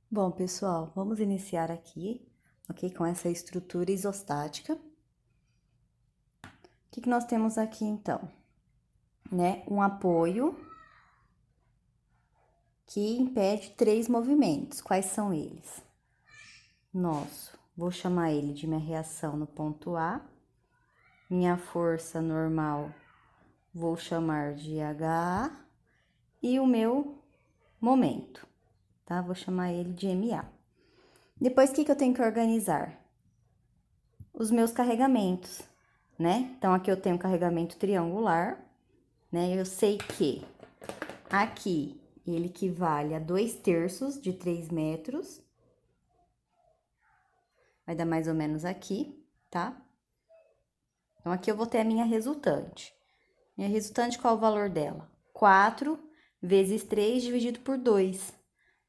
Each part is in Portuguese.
Bom, pessoal, vamos iniciar aqui, ok? Com essa estrutura isostática. O que nós temos aqui, então? Né? Um apoio que impede 3 movimentos. Quais são eles? Nosso, vou chamar ele de minha reação no ponto A. Minha força normal, vou chamar de HA. E o meu momento, tá? Vou chamar ele de MA. Depois, o que eu tenho que organizar? Os meus carregamentos, né? Então, aqui eu tenho um carregamento triangular, né? Eu sei que aqui ele equivale a 2/3 de 3 metros. Vai dar mais ou menos aqui, tá? Então, aqui eu vou ter a minha resultante. Minha resultante, qual é o valor dela? 4 vezes 3 dividido por 2,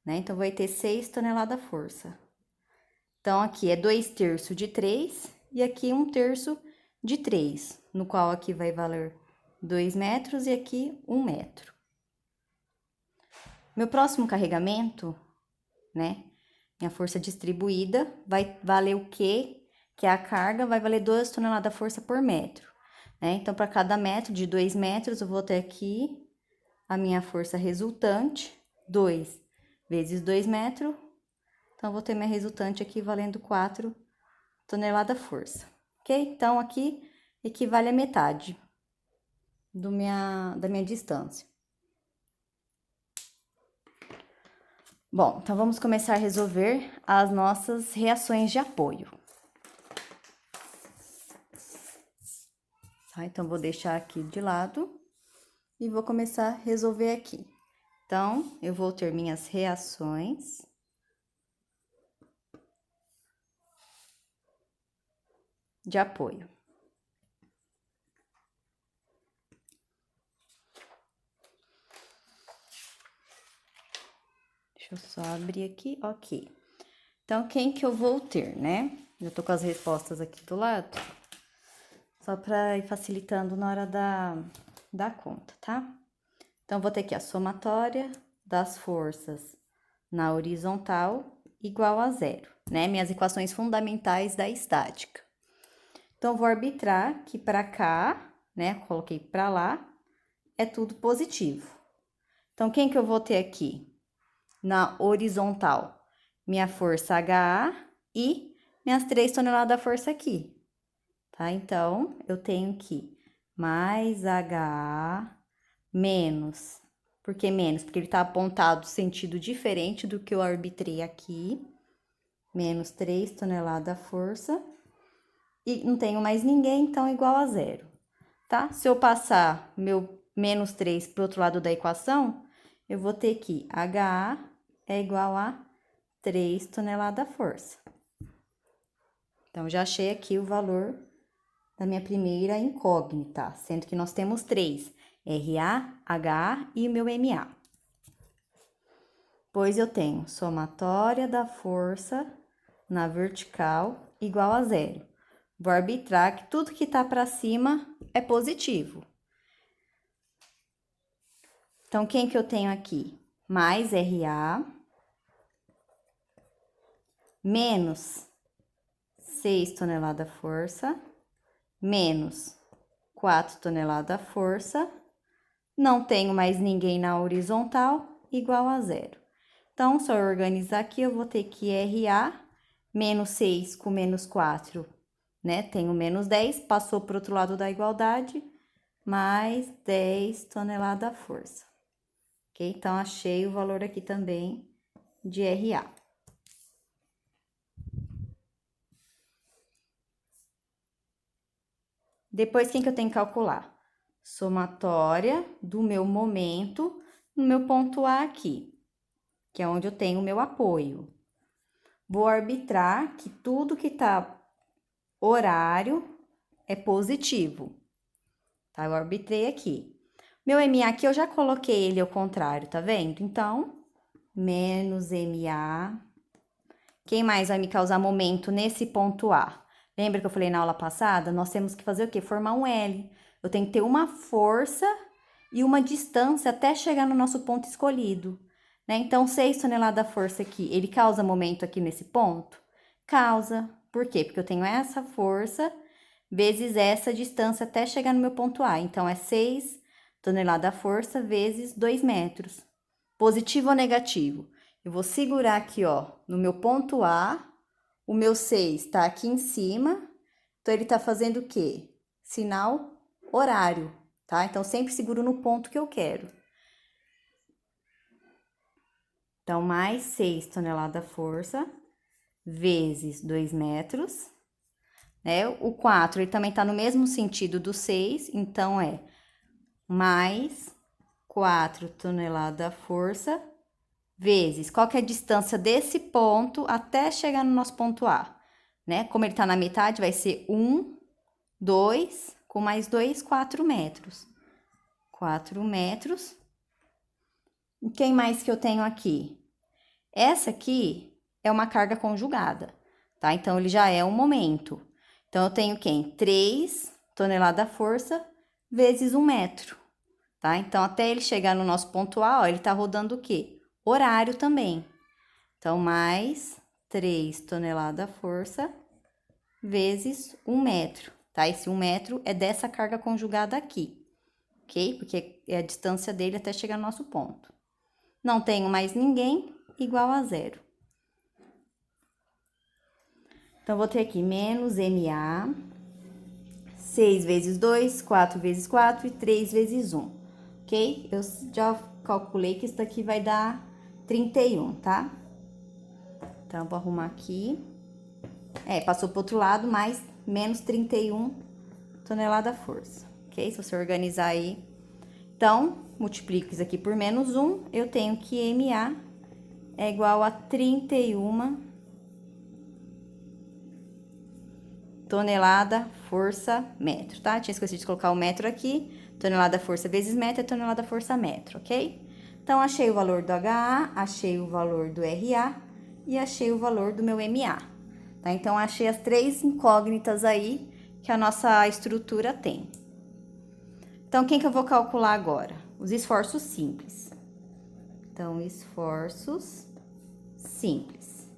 né? Então, vai ter 6 toneladas força. Então, aqui é 2/3 de 3 e aqui 1/3 de 3, no qual aqui vai valer 2 metros e aqui 1 metro. Meu próximo carregamento, né? Minha força distribuída vai valer o quê? Que é a carga, vai valer 2 toneladas força por metro, né? Então, para cada metro de 2 metros, eu vou ter aqui a minha força resultante, 2 vezes 2 metros. Então, eu vou ter minha resultante aqui valendo 4 toneladas força, ok? Então, aqui equivale a metade da minha distância. Bom, então vamos começar a resolver as nossas reações de apoio. Tá? Então, vou deixar aqui de lado e vou começar a resolver aqui. Então, eu vou ter minhas reações de apoio. Deixa eu só abrir aqui, ok. Então, quem que eu vou ter, né? Eu tô com as respostas aqui do lado, só para ir facilitando na hora da conta, tá? Então, vou ter aqui a somatória das forças na horizontal igual a 0, né? Minhas equações fundamentais da estática. Então, vou arbitrar que para cá, né? Coloquei para lá, é tudo positivo. Então, quem que eu vou ter aqui? Na horizontal, minha força HA e minhas 3 toneladas da força aqui, tá? Então, eu tenho que mais HA menos. Por que menos? Porque ele tá apontado sentido diferente do que eu arbitrei aqui. Menos 3 toneladas da força. E não tenho mais ninguém, então igual a 0, tá? Se eu passar meu menos 3 pro outro lado da equação, eu vou ter que HA é igual a 3 toneladas força. Então, já achei aqui o valor da minha primeira incógnita, sendo que nós temos 3, RA, HA e o meu MA. Pois eu tenho somatória da força na vertical igual a 0. Vou arbitrar que tudo que tá para cima é positivo. Então, quem que eu tenho aqui? Mais RA menos 6 toneladas força, menos 4 toneladas força, não tenho mais ninguém na horizontal, igual a 0. Então, se eu organizar aqui, eu vou ter que RA, menos 6 com menos 4, né? Tenho menos 10, passou para o outro lado da igualdade, mais 10 toneladas força. Ok? Então, achei o valor aqui também de RA. Depois, quem que eu tenho que calcular? Somatória do meu momento no meu ponto A aqui, que é onde eu tenho o meu apoio. Vou arbitrar que tudo que tá horário é positivo, tá? Eu arbitrei aqui. Meu MA aqui eu já coloquei ele ao contrário, tá vendo? Então, menos MA. Quem mais vai me causar momento nesse ponto A? Lembra que eu falei na aula passada? Nós temos que fazer o quê? Formar um L. Eu tenho que ter uma força e uma distância até chegar no nosso ponto escolhido. né? Então, 6 toneladas força aqui, ele causa momento aqui nesse ponto? Causa. Por quê? Porque eu tenho essa força vezes essa distância até chegar no meu ponto A. Então, é 6 toneladas força vezes 2 metros. Positivo ou negativo? Eu vou segurar aqui, ó, no meu ponto A, o meu 6 tá aqui em cima, então ele tá fazendo o quê? Sinal horário, tá? Então, sempre seguro no ponto que eu quero. Então, mais 6 toneladas força vezes 2 metros, né? O 4, ele também tá no mesmo sentido do 6, então é mais 4 toneladas força vezes, qual que é a distância desse ponto até chegar no nosso ponto A, né? Como ele tá na metade, vai ser 1, 2, com mais 2, 4 metros. 4 metros. E quem mais que eu tenho aqui? Essa aqui é uma carga conjugada, tá? Então, ele já é um momento. Então, eu tenho quem? 3 toneladas força vezes 1 metro, tá? Então, até ele chegar no nosso ponto A, ó, ele tá rodando o quê? Horário também. Então, mais 3 toneladas força vezes 1 metro, tá? Esse 1 metro é dessa carga conjugada aqui, ok? Porque é a distância dele até chegar no nosso ponto. Não tenho mais ninguém, igual a zero. Então, vou ter aqui menos MA, 6 vezes 2, 4 vezes 4 e 3 vezes 1, ok? Eu já calculei que isso daqui vai dar 31, tá? Então, vou arrumar aqui. Passou pro outro lado, mais menos 31 tonelada força, ok? Se você organizar aí. Então, multiplico isso aqui por menos 1, eu tenho que MA é igual a 31 tonelada força metro, tá? Tinha esquecido de colocar o metro aqui. Tonelada força vezes metro é tonelada força metro, ok? Então, achei o valor do HA, achei o valor do RA e achei o valor do meu MA, tá? Então, achei as 3 incógnitas aí que a nossa estrutura tem. Então, quem que eu vou calcular agora? Os esforços simples. Então, esforços simples.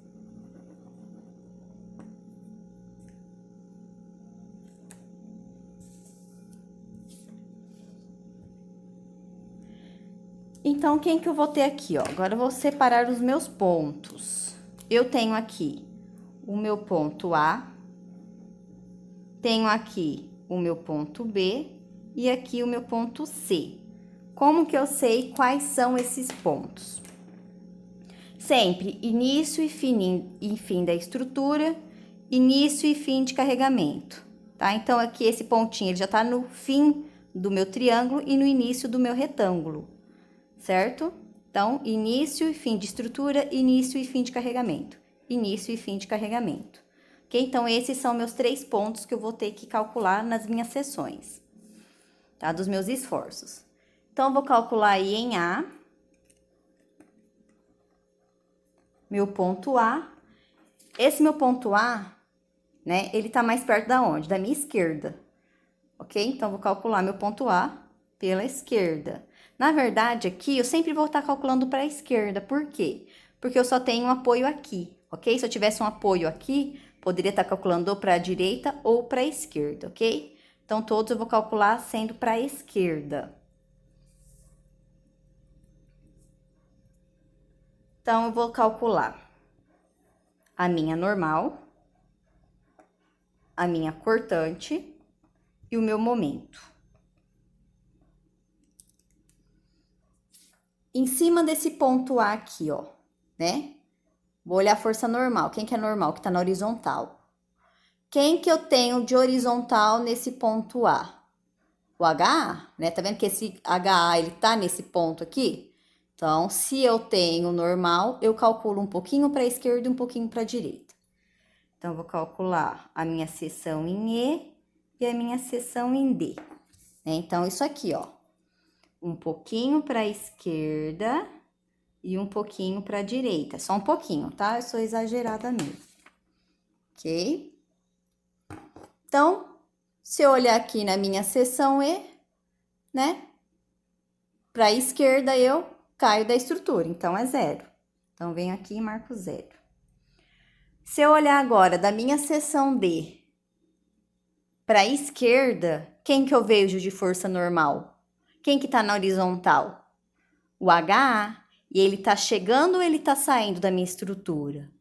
Então, quem que eu vou ter aqui, ó? Agora eu vou separar os meus pontos. Eu tenho aqui o meu ponto A, tenho aqui o meu ponto B e aqui o meu ponto C. Como que eu sei quais são esses pontos? Sempre início e fim da estrutura, início e fim de carregamento, tá? Então, aqui esse pontinho, ele já tá no fim do meu triângulo e no início do meu retângulo, certo? Então, início e fim de estrutura, início e fim de carregamento, início e fim de carregamento. Ok? Então, esses são meus 3 pontos que eu vou ter que calcular nas minhas seções, tá? Dos meus esforços. Então, eu vou calcular aí em A, meu ponto A. Esse meu ponto A, né, ele tá mais perto da onde? Da minha esquerda, ok? Então, eu vou calcular meu ponto A pela esquerda. Na verdade, aqui, eu sempre vou estar calculando para a esquerda. Por quê? Porque eu só tenho um apoio aqui, ok? Se eu tivesse um apoio aqui, poderia estar calculando ou para a direita ou para a esquerda, ok? Então, todos eu vou calcular sendo para a esquerda. Então, eu vou calcular a minha normal, a minha cortante e o meu momento. Em cima desse ponto A aqui, ó, né? Vou olhar a força normal. Quem que é normal? Que tá na horizontal. Quem que eu tenho de horizontal nesse ponto A? O HA, né? Tá vendo que esse HA, ele tá nesse ponto aqui? Então, se eu tenho normal, eu calculo um pouquinho para a esquerda e um pouquinho para a direita. Então, eu vou calcular a minha seção em E e a minha seção em D, né? Então, isso aqui, ó. Um pouquinho para a esquerda e um pouquinho para a direita. Só um pouquinho, tá? Eu sou exagerada mesmo. Ok? Então, se eu olhar aqui na minha seção E, né? Para a esquerda, eu caio da estrutura, então é 0. Então, venho aqui e marco 0. Se eu olhar agora da minha seção D para a esquerda, quem que eu vejo de força normal? Quem que tá na horizontal? O HA. E ele tá chegando ou ele tá saindo da minha estrutura?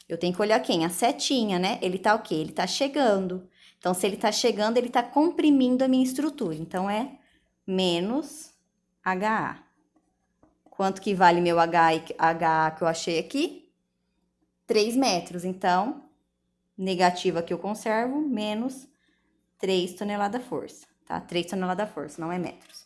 Eu tenho que olhar quem? A setinha, né? Ele tá o quê? Ele tá chegando. Então, se ele tá chegando, ele tá comprimindo a minha estrutura. Então, é menos HA. Quanto que vale meu HA que eu achei aqui? 3 metros. Então, negativa que eu conservo, menos 3 toneladas força, tá? 3 toneladas força, não é metros.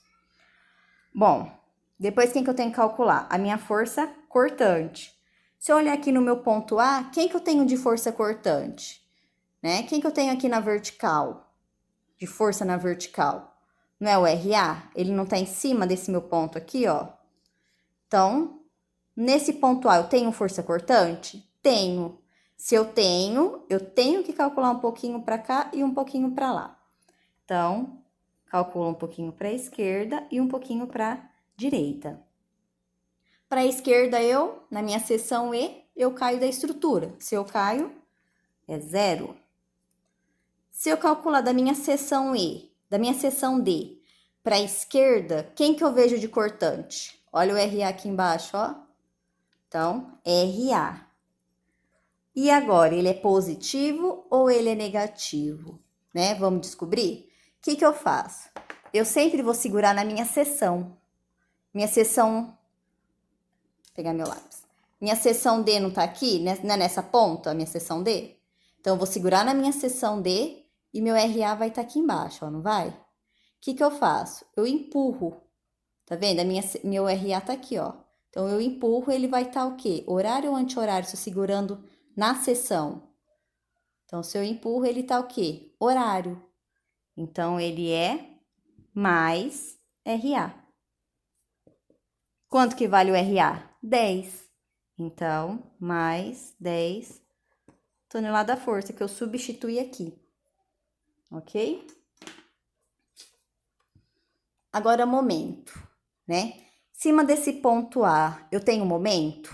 Bom, depois quem que eu tenho que calcular? A minha força cortante. Se eu olhar aqui no meu ponto A, quem que eu tenho de força cortante? Né? Quem que eu tenho aqui na vertical? De força na vertical? Não é o RA? Ele não tá em cima desse meu ponto aqui, ó. Então, nesse ponto A, eu tenho força cortante? Tenho. Se eu tenho que calcular um pouquinho para cá e um pouquinho para lá. Então, calculo um pouquinho para a esquerda e um pouquinho para a direita. Para a esquerda, na minha seção E, eu caio da estrutura. Se eu caio, é 0. Se eu calcular da minha seção E, da minha seção D, para a esquerda, quem que eu vejo de cortante? Olha o RA aqui embaixo, ó. Então, RA. E agora, ele é positivo ou ele é negativo? Né? Vamos descobrir? O que eu faço? Eu sempre vou segurar na minha seção. Minha seção... Vou pegar meu lápis. Minha seção D não tá aqui? Não é nessa ponta, a minha seção D? Então, eu vou segurar na minha seção D e meu RA vai estar aqui embaixo, ó, não vai? O que eu faço? Eu empurro. Tá vendo? Meu RA tá aqui, ó. Então, eu empurro, ele vai estar o quê? Horário ou anti-horário? Estou segurando na seção. Então, se eu empurro, ele tá o quê? Horário. Então, ele é mais RA. Quanto que vale o RA? 10. Então, mais 10 toneladas força, que eu substituí aqui. Ok? Agora, momento, né? Em cima desse ponto A, eu tenho momento?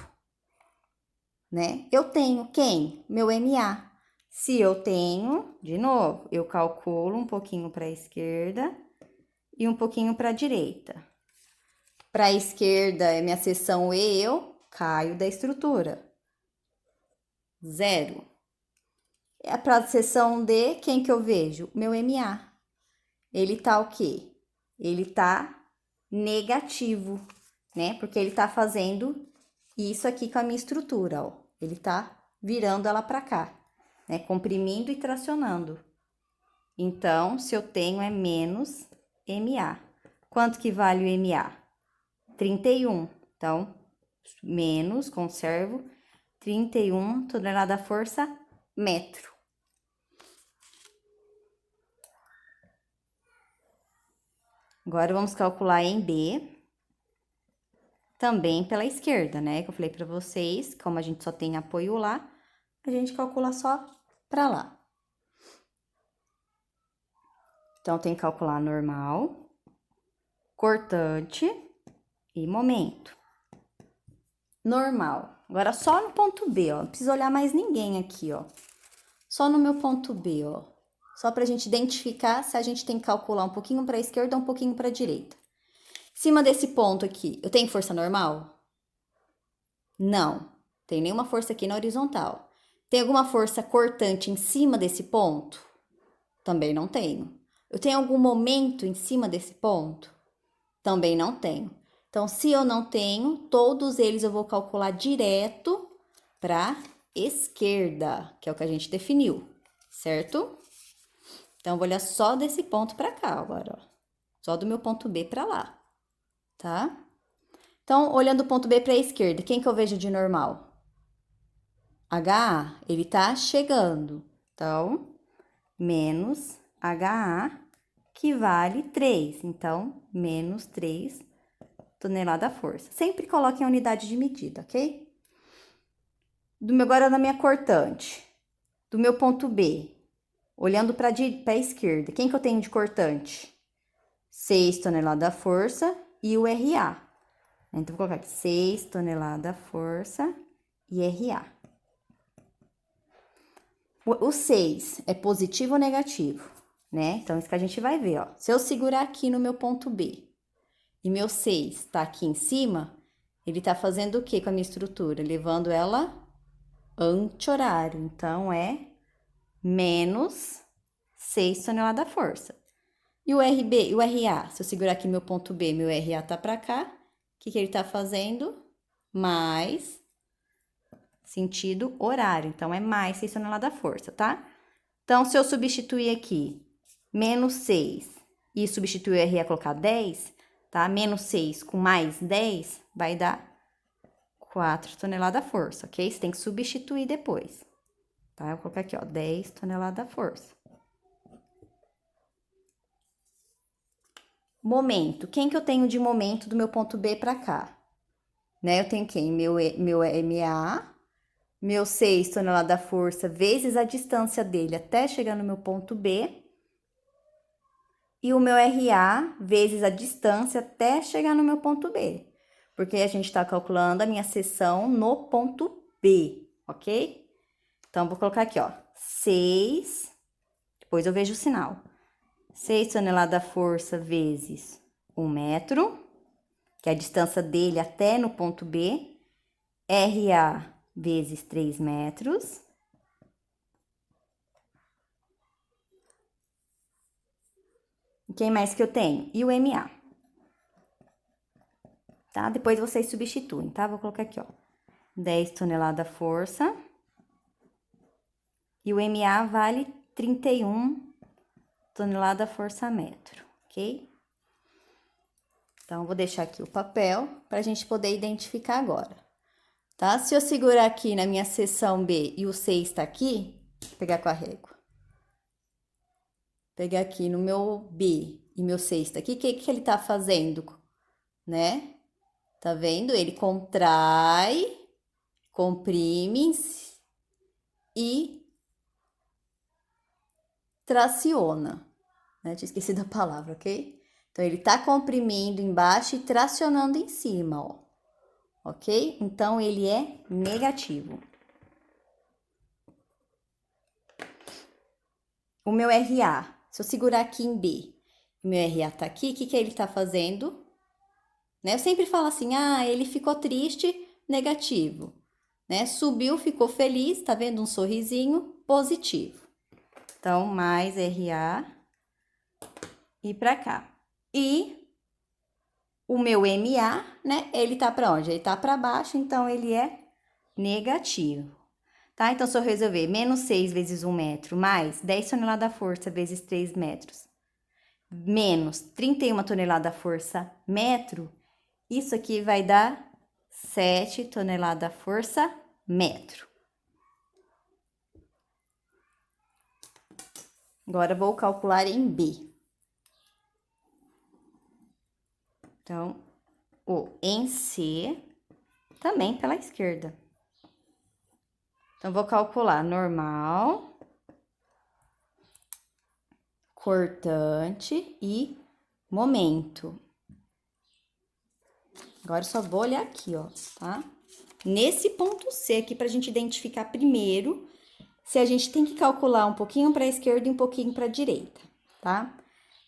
Né? Eu tenho quem? Meu MA. Se eu tenho, de novo, eu calculo um pouquinho para a esquerda e um pouquinho para a direita. Para a esquerda é minha seção E, eu caio da estrutura. 0. Para a seção D, quem que eu vejo? Meu MA. Ele tá o quê? Ele tá negativo, né? Porque ele tá fazendo isso aqui com a minha estrutura, ó. Ele tá virando ela para cá, né? Comprimindo e tracionando. Então, se eu tenho é menos MA. Quanto que vale o MA? 31. Então, menos, conservo, 31 tonelada força metro. Agora, vamos calcular em B, também pela esquerda, né? Que eu falei para vocês, como a gente só tem apoio lá, a gente calcula só para lá. Então, tem que calcular normal, cortante e momento. Normal. Agora, só no ponto B, ó. Não precisa olhar mais ninguém aqui, ó. Só no meu ponto B, ó. Só pra gente identificar se a gente tem que calcular um pouquinho pra esquerda ou um pouquinho pra direita. Em cima desse ponto aqui, eu tenho força normal? Não. Tem nenhuma força aqui na horizontal. Tem alguma força cortante em cima desse ponto? Também não tenho. Eu tenho algum momento em cima desse ponto? Também não tenho. Então, se eu não tenho, todos eles eu vou calcular direto para esquerda, que é o que a gente definiu, certo? Então, eu vou olhar só desse ponto para cá agora, ó. Só do meu ponto B para lá, tá? Então, olhando o ponto B para a esquerda, quem que eu vejo de normal? HA, ele tá chegando. Então, menos HA, que vale 3. Então, menos 3 tonelada força. Sempre coloque em unidade de medida, ok? Agora na minha cortante, do meu ponto B, olhando para a esquerda, quem que eu tenho de cortante? 6 toneladas força e o RA. Então, vou colocar aqui 6 toneladas força e RA. O 6 é positivo ou negativo, né? Então, isso que a gente vai ver, ó. Se eu segurar aqui no meu ponto B e meu 6 tá aqui em cima, ele tá fazendo o que com a minha estrutura? Levando ela anti-horário. Então, é menos 6 toneladas força. E o RB e o RA? Se eu segurar aqui no meu ponto B, meu RA tá pra cá, o que ele tá fazendo? Mais sentido horário. Então, é mais 6 toneladas força, tá? Então, se eu substituir aqui menos 6 e substituir o RA colocar 10, tá? Menos 6 com mais 10 vai dar 4 toneladas força, ok? Você tem que substituir depois, tá? Eu vou colocar aqui, ó, 10 toneladas força. Momento. Quem que eu tenho de momento do meu ponto B pra cá? Né? Eu tenho quem? Meu MA, meu 6 toneladas força vezes a distância dele até chegar no meu ponto B. E o meu RA vezes a distância até chegar no meu ponto B. Porque a gente tá calculando a minha seção no ponto B, ok? Então, vou colocar aqui, ó, 6, depois eu vejo o sinal. 6 toneladas força vezes 1 metro, que é a distância dele até no ponto B. RA vezes 3 metros. E quem mais que eu tenho? E o MA. Tá? Depois vocês substituem, tá? Vou colocar aqui, ó, 10 toneladas força. E o MA vale 31 toneladas força metro, ok? Então, vou deixar aqui o papel para a gente poder identificar agora, tá? Se eu segurar aqui na minha seção B e o 6 está aqui, vou pegar com a régua. Pegar aqui no meu B e meu 6 está aqui, o que ele tá fazendo, né? Tá vendo? Ele contrai, comprime e traciona, né? Tinha esquecido a palavra, ok? Então, ele tá comprimindo embaixo e tracionando em cima, ó. Ok? Então, ele é negativo. O meu RA, se eu segurar aqui em B, o meu RA tá aqui, o que ele tá fazendo? Né? Eu sempre falo assim, ah, ele ficou triste, negativo. Né? Subiu, ficou feliz, tá vendo um sorrisinho, positivo. Então, mais RA e pra cá. E o meu MA, né, ele tá pra onde? Ele tá pra baixo, então ele é negativo. Tá? Então, se eu resolver menos 6 vezes 1 metro, mais 10 toneladas força vezes 3 metros, menos 31 toneladas força metro, isso aqui vai dar 7 toneladas força metro. Agora, vou calcular em B. Então, o em C, também pela esquerda. Então, vou calcular normal, cortante e momento. Agora, eu só vou olhar aqui, ó, tá? Nesse ponto C aqui, pra gente identificar primeiro se a gente tem que calcular um pouquinho pra esquerda e um pouquinho pra direita, tá?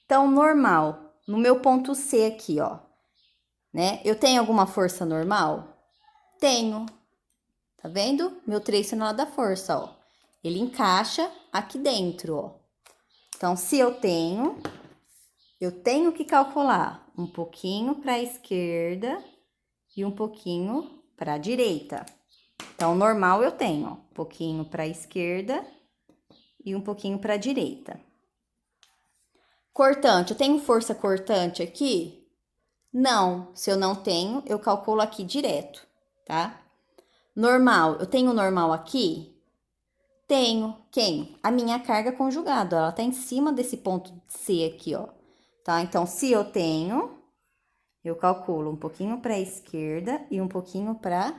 Então, normal, no meu ponto C aqui, ó, né? Eu tenho alguma força normal? Tenho. Tá vendo? Meu 3 toneladas da força, ó. Ele encaixa aqui dentro, ó. Então, se eu tenho que calcular um pouquinho para a esquerda e um pouquinho para a direita. Então, normal eu tenho, ó, um pouquinho para a esquerda e um pouquinho para a direita. Cortante, eu tenho força cortante aqui? Não, se eu não tenho, eu calculo aqui direto, tá? Normal, eu tenho normal aqui? Tenho. Quem? A minha carga conjugada, ela tá em cima desse ponto C aqui, ó. Tá? Então, se eu tenho, eu calculo um pouquinho para a esquerda e um pouquinho para a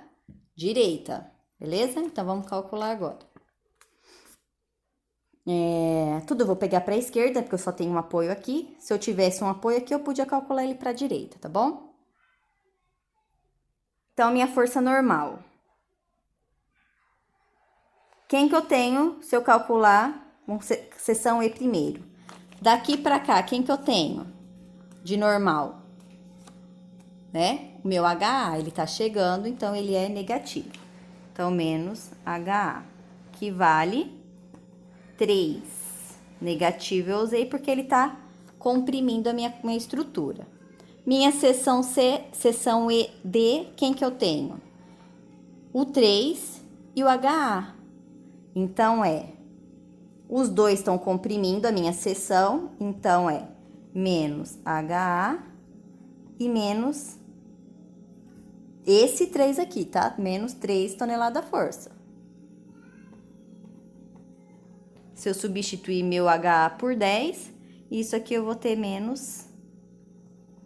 direita, beleza? Então, vamos calcular agora. Tudo eu vou pegar para a esquerda, porque eu só tenho um apoio aqui. Se eu tivesse um apoio aqui, eu podia calcular ele para a direita, tá bom? Então, minha força normal. Quem que eu tenho, se eu calcular, seção E primeiro? Daqui pra cá, quem que eu tenho de normal? Né? O meu HA, ele tá chegando, então ele é negativo. Então, menos HA, que vale 3. Negativo eu usei porque ele tá comprimindo a minha estrutura. Minha seção C, seção ED, quem que eu tenho? O 3 e o HA. Então, os dois estão comprimindo a minha seção, então menos HA e menos esse 3 aqui, tá? Menos 3 toneladas força. Se eu substituir meu HA por 10, isso aqui eu vou ter menos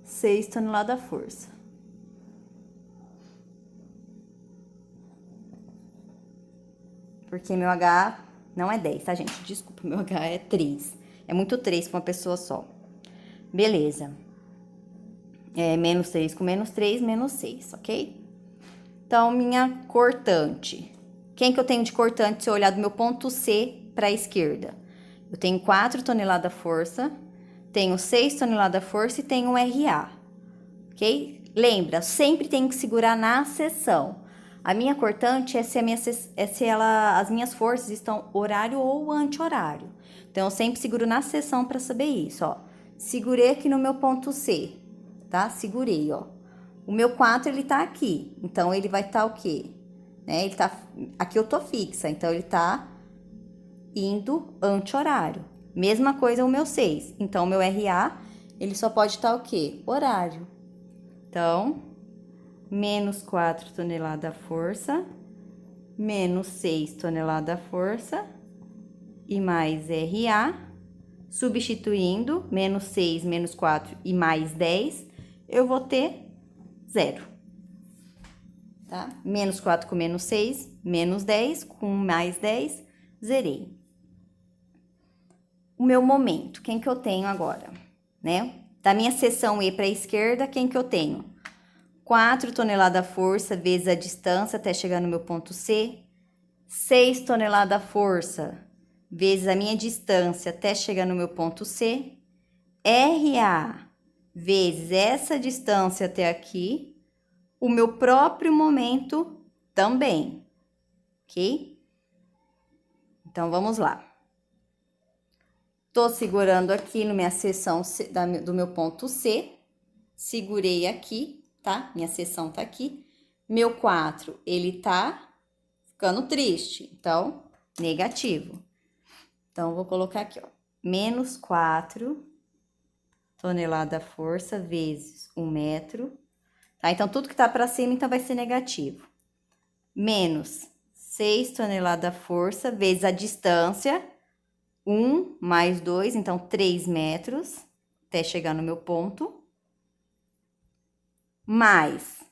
6 toneladas força. Porque meu HA não é 10, tá, gente? Desculpa, meu HA é 3. É muito 3 com uma pessoa só. Beleza. Menos 3 com menos 3, menos 6, ok? Então, minha cortante. Quem que eu tenho de cortante se eu olhar do meu ponto C para a esquerda? Eu tenho 4 toneladas força, tenho 6 toneladas força e tenho um RA, ok? Lembra, sempre tenho que segurar na seção. A minha cortante é se as minhas forças estão horário ou anti-horário. Então, eu sempre seguro na seção para saber isso, ó. Segurei aqui no meu ponto C, tá? Segurei, ó. O meu 4, ele tá aqui. Então, ele vai estar o quê? Né? Ele tá... Aqui eu tô fixa, então ele tá indo anti-horário. Mesma coisa o meu 6. Então, o meu RA, ele só pode estar o quê? Horário. Então, menos 4 toneladas força, menos 6 toneladas força e mais RA, substituindo menos 6, menos 4 e mais 10, eu vou ter 0. Tá? Menos 4 com menos 6, menos 10, com mais 10, zerei. O meu momento, quem que eu tenho agora, né? Da minha seção E para a esquerda, quem que eu tenho? 4 toneladas força vezes a distância até chegar no meu ponto C. 6 toneladas força vezes a minha distância até chegar no meu ponto C. RA vezes essa distância até aqui. O meu próprio momento também, ok? Então, vamos lá. Tô segurando aqui na minha seção do meu ponto C. Segurei aqui, tá? Minha seção tá aqui. Meu 4, ele tá ficando triste, então, negativo. Então, vou colocar aqui, ó. Menos 4 tonelada força vezes 1 metro. Tá? Então, tudo que tá pra cima, então, vai ser negativo. Menos 6 toneladas força vezes a distância. 1 mais 2, então 3 metros, até chegar no meu ponto. Mais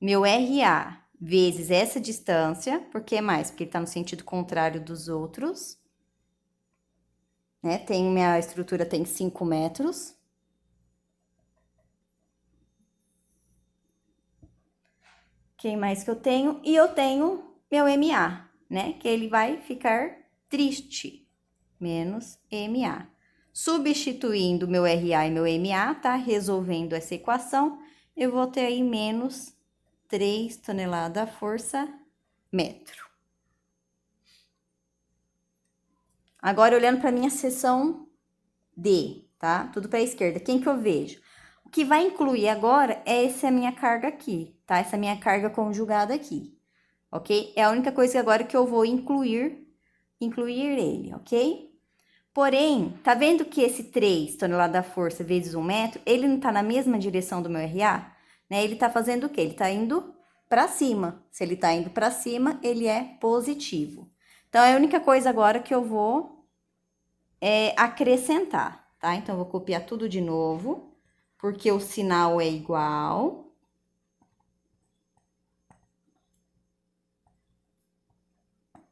meu RA vezes essa distância, por que mais? Porque ele tá no sentido contrário dos outros. Né? Minha estrutura tem 5 metros. Quem mais que eu tenho? E eu tenho meu MA, né? Que ele vai ficar triste. Menos MA. Substituindo meu RA e meu MA, tá? Resolvendo essa equação, eu vou ter aí menos 3 toneladas força metro. Agora, olhando para minha seção D, tá? Tudo para a esquerda. Quem que eu vejo? O que vai incluir agora é essa minha carga aqui, tá? Essa minha carga conjugada aqui, ok? É a única coisa agora que eu vou incluir ele, ok? Porém, tá vendo que esse 3 toneladas força vezes 1 metro, ele não tá na mesma direção do meu RA? Né? Ele tá fazendo o quê? Ele tá indo para cima. Se ele tá indo para cima, ele é positivo. Então, é a única coisa agora que eu vou acrescentar, tá? Então, eu vou copiar tudo de novo, porque o sinal é igual.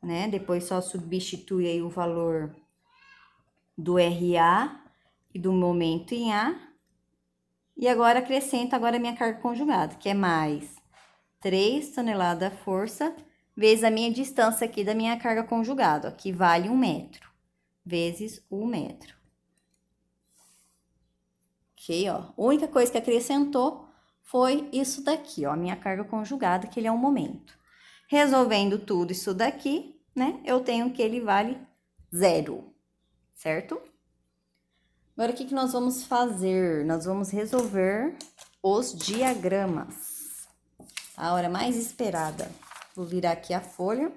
Né? Depois, só substitui aí o valor do RA e do momento em A. E agora, acrescento agora a minha carga conjugada, que é mais 3 toneladas força, vezes a minha distância aqui da minha carga conjugada, ó, que vale 1 metro, vezes 1 metro. Ok, ó. A única coisa que acrescentou foi isso daqui, ó, a minha carga conjugada, que ele é um momento. Resolvendo tudo isso daqui, né, eu tenho que ele vale 0, certo? Agora, o que que nós vamos fazer? Nós vamos resolver os diagramas. A hora mais esperada. Vou virar aqui a folha.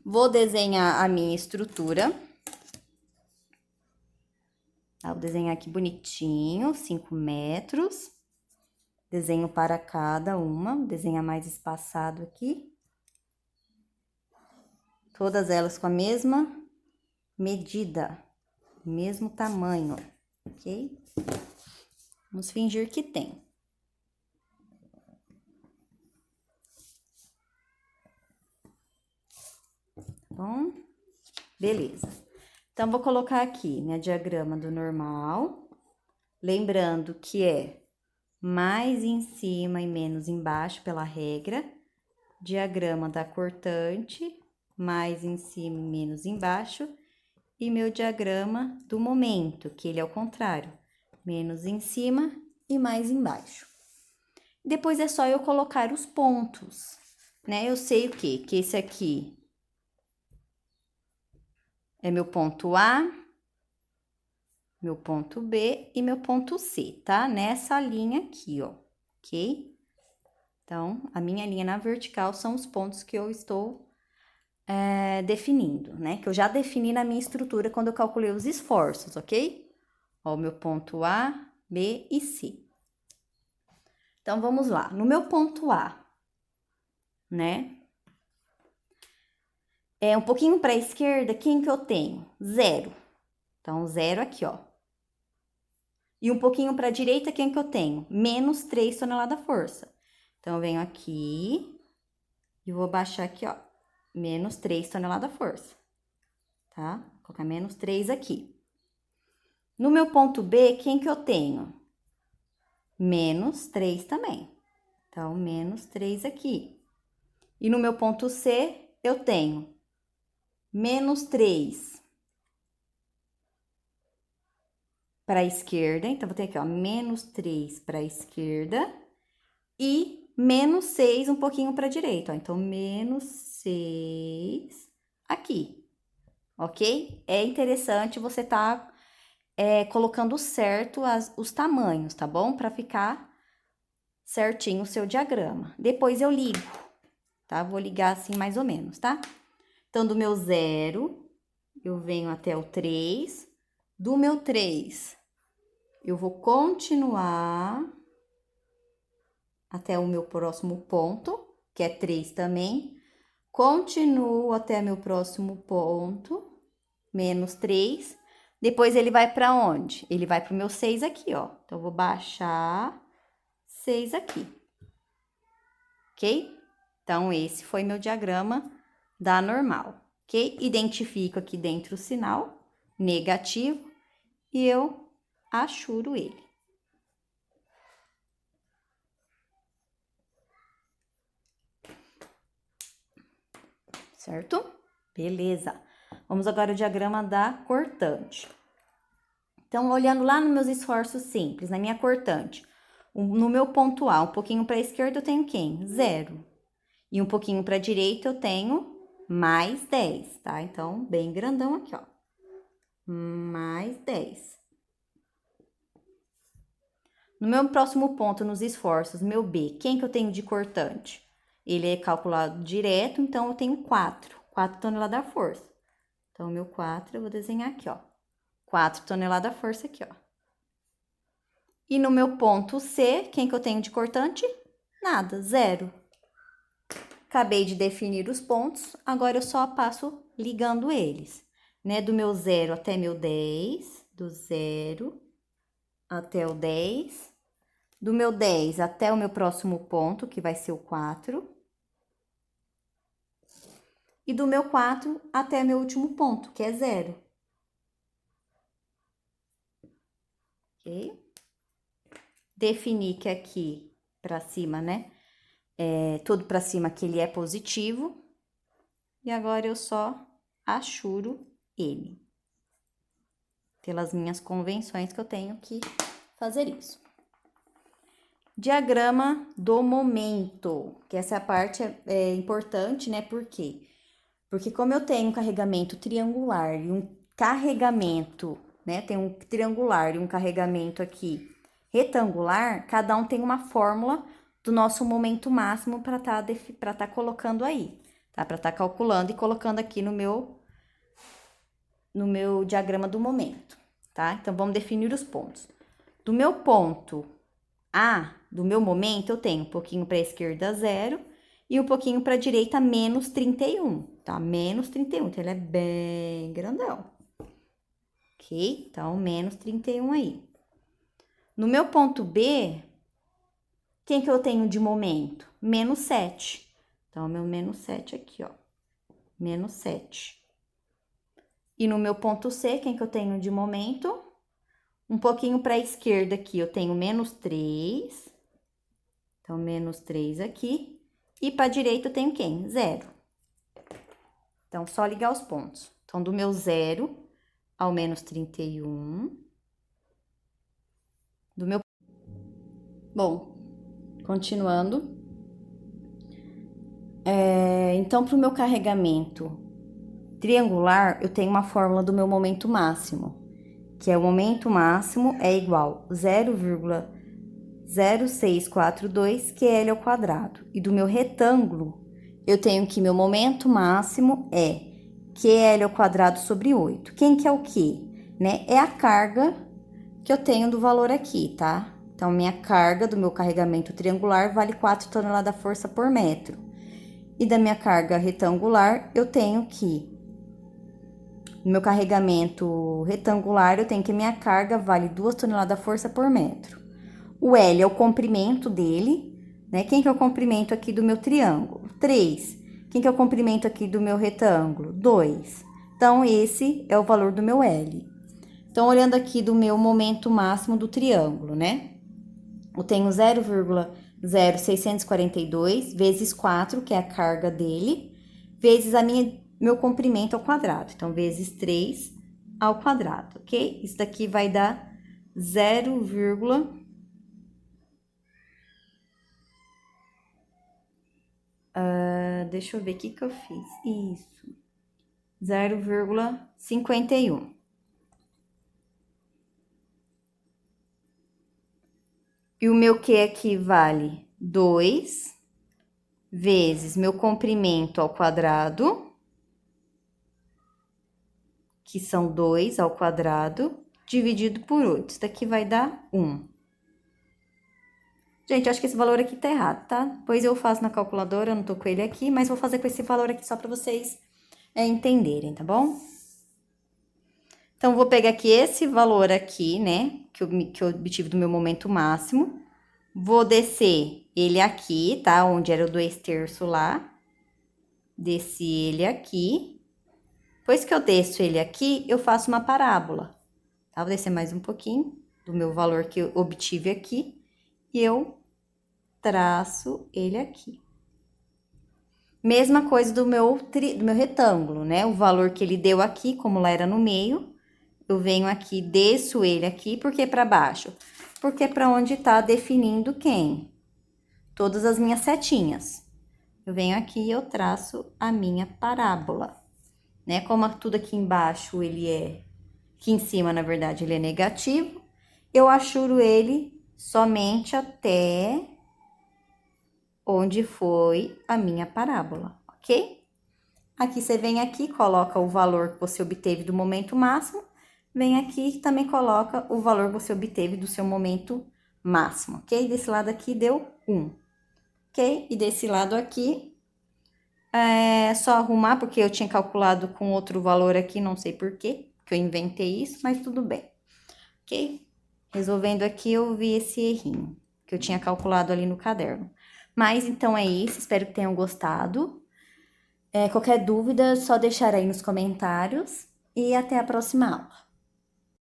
Vou desenhar a minha estrutura. Vou desenhar aqui bonitinho, 5 metros. Desenho para cada uma, desenhar mais espaçado aqui. Todas elas com a mesma medida, mesmo tamanho, ok? Vamos fingir que tem. Bom, beleza. Então, vou colocar aqui minha diagrama do normal, lembrando que é mais em cima e menos embaixo pela regra, diagrama da cortante, mais em cima e menos embaixo, e meu diagrama do momento, que ele é o contrário, menos em cima e mais embaixo. Depois é só eu colocar os pontos, né? Eu sei o quê? Que esse aqui é meu ponto A, meu ponto B e meu ponto C, tá? Nessa linha aqui, ó, ok? Então, a minha linha na vertical são os pontos que eu estou definindo, né? Que eu já defini na minha estrutura quando eu calculei os esforços, ok? Ó, o meu ponto A, B e C. Então, vamos lá. No meu ponto A, né? Um pouquinho para a esquerda, quem que eu tenho? 0. Então, 0 aqui, ó. E um pouquinho para a direita, quem que eu tenho? Menos 3 toneladas força. Então, eu venho aqui e vou baixar aqui, ó. Menos 3 toneladas força. Tá? Vou colocar menos 3 aqui. No meu ponto B, quem que eu tenho? Menos 3 também. Então, menos 3 aqui. E no meu ponto C, eu tenho menos 3 para a esquerda. Então, vou ter aqui, ó, menos 3 para a esquerda. E menos 6 um pouquinho para a direita, ó. Então, menos 6 aqui, ok? É interessante você tá colocando certo os tamanhos, tá bom? Para ficar certinho o seu diagrama. Depois eu ligo, tá? Vou ligar assim mais ou menos, tá? Então, do meu 0, eu venho até o 3. Do meu 3, eu vou continuar até o meu próximo ponto, que é 3 também. Continuo até meu próximo ponto, menos 3. Depois, ele vai para onde? Ele vai para o meu 6 aqui, ó. Então, eu vou baixar 6 aqui. Ok? Então, esse foi meu diagrama da normal, ok? Identifico aqui dentro o sinal negativo e eu achuro ele. Certo? Beleza. Vamos agora ao diagrama da cortante. Então, olhando lá nos meus esforços simples, na minha cortante, no meu ponto A, um pouquinho para a esquerda, eu tenho quem? 0. E um pouquinho para a direita, eu tenho mais 10, tá? Então, bem grandão aqui, ó. Mais 10. No meu próximo ponto, nos esforços, meu B, quem que eu tenho de cortante? Ele é calculado direto, então eu tenho 4. 4 toneladas da força. Então, meu 4, eu vou desenhar aqui, ó. 4 toneladas da força aqui, ó. E no meu ponto C, quem que eu tenho de cortante? Nada, 0. Acabei de definir os pontos, agora eu só passo ligando eles, né? Do meu 0 até meu 10, do 0 até o 10, do meu 10 até o meu próximo ponto, que vai ser o 4, e do meu 4 até meu último ponto, que é 0. Ok? defini que aqui pra cima, né? Todo pra cima que ele é positivo. E agora eu só achuro ele. Pelas minhas convenções que eu tenho que fazer isso. Diagrama do momento, que essa é a parte importante, né? Por quê? Porque como eu tenho um carregamento triangular e um carregamento, né? Tem um triangular e um carregamento aqui retangular, cada um tem uma fórmula do nosso momento máximo para tá colocando aí, tá? Para tá calculando e colocando aqui no meu diagrama do momento, tá? Então, vamos definir os pontos. Do meu ponto A, do meu momento, eu tenho um pouquinho para a esquerda, 0, e um pouquinho para a direita, menos 31, tá? Menos 31, então ele é bem grandão. Ok? Então, menos 31 aí. No meu ponto B, quem que eu tenho de momento? Menos 7. Então, meu menos 7 aqui, ó. Menos 7. E no meu ponto C, quem que eu tenho de momento? Um pouquinho para a esquerda aqui, eu tenho menos 3. Então, menos 3 aqui. E para a direita eu tenho quem? 0. Então, só ligar os pontos. Então, do meu 0 ao menos 31. Do meu... Bom, continuando. Então, para o meu carregamento triangular, eu tenho uma fórmula do meu momento máximo, que é o momento máximo é igual a 0,0642 QL ao quadrado. E do meu retângulo, eu tenho que meu momento máximo é QL ao quadrado sobre 8. Quem que é o quê? Né? É a carga que eu tenho do valor aqui, tá? Então, minha carga do meu carregamento triangular vale 4 toneladas força por metro. E da minha carga retangular, eu tenho que... No meu carregamento retangular, eu tenho que minha carga vale 2 toneladas força por metro. O L é o comprimento dele, né? Quem que é o comprimento aqui do meu triângulo? 3. Quem que é o comprimento aqui do meu retângulo? 2. Então, esse é o valor do meu L. Então, olhando aqui do meu momento máximo do triângulo, né? Eu tenho 0,0642 vezes 4, que é a carga dele, vezes meu comprimento ao quadrado. Então, vezes 3 ao quadrado, ok? Isso daqui vai dar 0, deixa eu ver o que eu fiz. Isso. 0,51. E o meu Q aqui vale 2 vezes meu comprimento ao quadrado, que são 2 ao quadrado, dividido por 8. Isso daqui vai dar 1. Gente, eu acho que esse valor aqui tá errado, tá? Depois eu faço na calculadora, eu não tô com ele aqui, mas vou fazer com esse valor aqui só pra vocês entenderem, tá bom? Então, vou pegar aqui esse valor aqui, né, que eu obtive do meu momento máximo. Vou descer ele aqui, tá? Onde era o 2/3 lá. Desci ele aqui. Depois que eu desço ele aqui, eu faço uma parábola. Tá? Vou descer mais um pouquinho do meu valor que eu obtive aqui. E eu traço ele aqui. Mesma coisa do meu retângulo, né? O valor que ele deu aqui, como lá era no meio, eu venho aqui, desço ele aqui, por que para baixo? Porque é para onde tá definindo quem? Todas as minhas setinhas. Eu venho aqui e eu traço a minha parábola, né? Como tudo aqui embaixo ele é, aqui em cima, na verdade, ele é negativo, eu achuro ele somente até onde foi a minha parábola, ok? Aqui você vem aqui, coloca o valor que você obteve do momento máximo, vem aqui e também coloca o valor que você obteve do seu momento máximo, ok? Desse lado aqui deu 1, ok? E desse lado aqui, é só arrumar, porque eu tinha calculado com outro valor aqui, não sei por quê, que eu inventei isso, mas tudo bem, ok? Resolvendo aqui, eu vi esse errinho, que eu tinha calculado ali no caderno. Mas, então, é isso. Espero que tenham gostado. Qualquer dúvida, só deixar aí nos comentários. E até a próxima aula.